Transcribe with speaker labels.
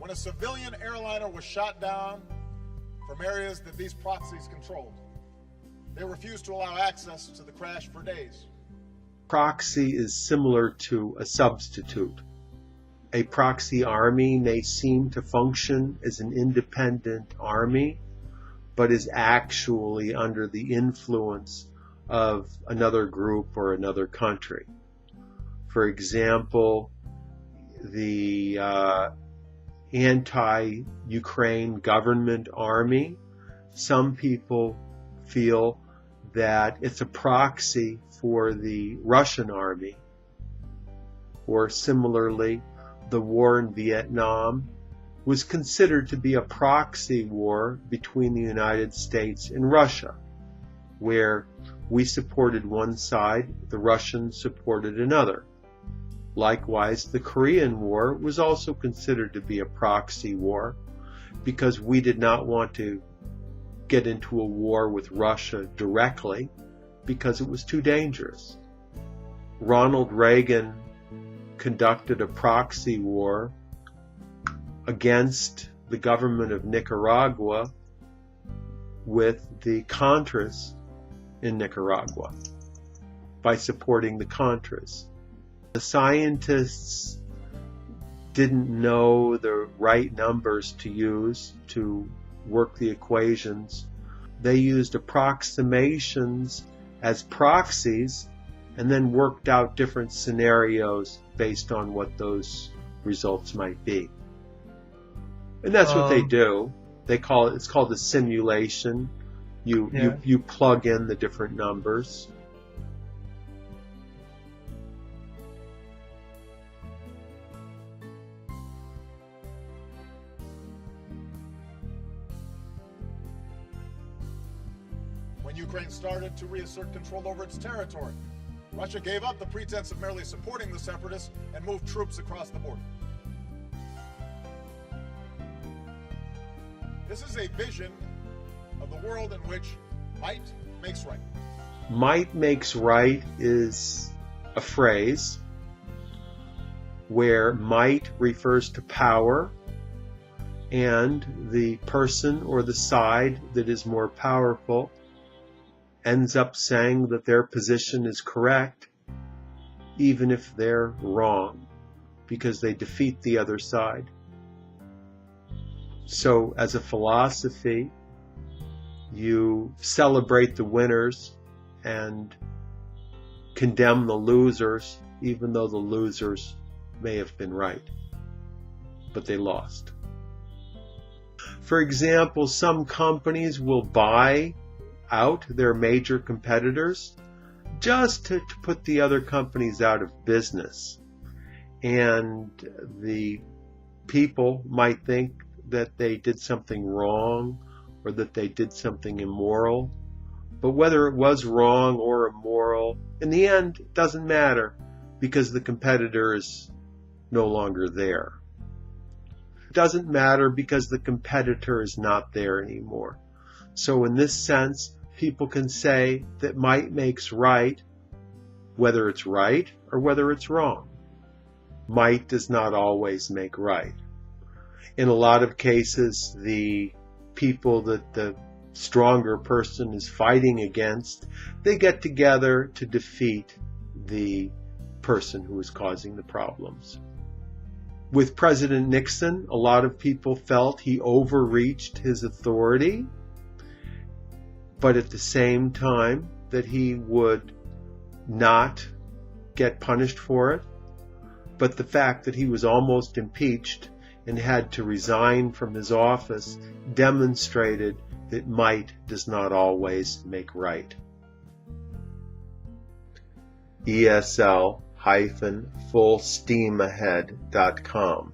Speaker 1: when a civilian airliner was shot down from areas that these proxies controlled. They refused to allow access to the crash for days.
Speaker 2: Proxy is similar to a substitute. A proxy army may seem to function as an independent army, but is actually under the influence of another group or another country. For example, the anti-Ukraine government army, some people feel that it's a proxy for the Russian army. Or similarly, the war in Vietnam was considered to be a proxy war between the United States and Russia, where we supported one side, the Russians supported another. Likewise, the Korean War was also considered to be a proxy war because we did not want to get into a war with Russia directly because it was too dangerous. Ronald Reagan conducted a proxy war against the government of Nicaragua with the Contras in Nicaragua by supporting the Contras. The scientists didn't know the right numbers to use to work the equations. They used approximations as proxies and then worked out different scenarios based on what those results might be. And that's what they do. It's called a simulation. You plug in the different numbers.
Speaker 1: When Ukraine started to reassert control over its territory, Russia gave up the pretense of merely supporting the separatists and moved troops across the border. This is a vision of the world in which might makes right.
Speaker 2: Might makes right is a phrase where might refers to power, and the person or the side that is more powerful ends up saying that their position is correct, even if they're wrong, because they defeat the other side. So as a philosophy, you celebrate the winners and condemn the losers, even though the losers may have been right, but they lost. For example, some companies will buy out their major competitors just to put the other companies out of business. And the people might think that they did something wrong or that they did something immoral. But whether it was wrong or immoral, in the end, it doesn't matter because the competitor is no longer there. It doesn't matter because the competitor is not there anymore. So in this sense, people can say that might makes right, whether it's right or whether it's wrong. Might does not always make right. In a lot of cases, the people that the stronger person is fighting against, they get together to defeat the person who is causing the problems. With President Nixon, a lot of people felt he overreached his authority, but at the same time that he would not get punished for it. But the fact that he was almost impeached and had to resign from his office demonstrated that might does not always make right. ESL-fullsteamahead.com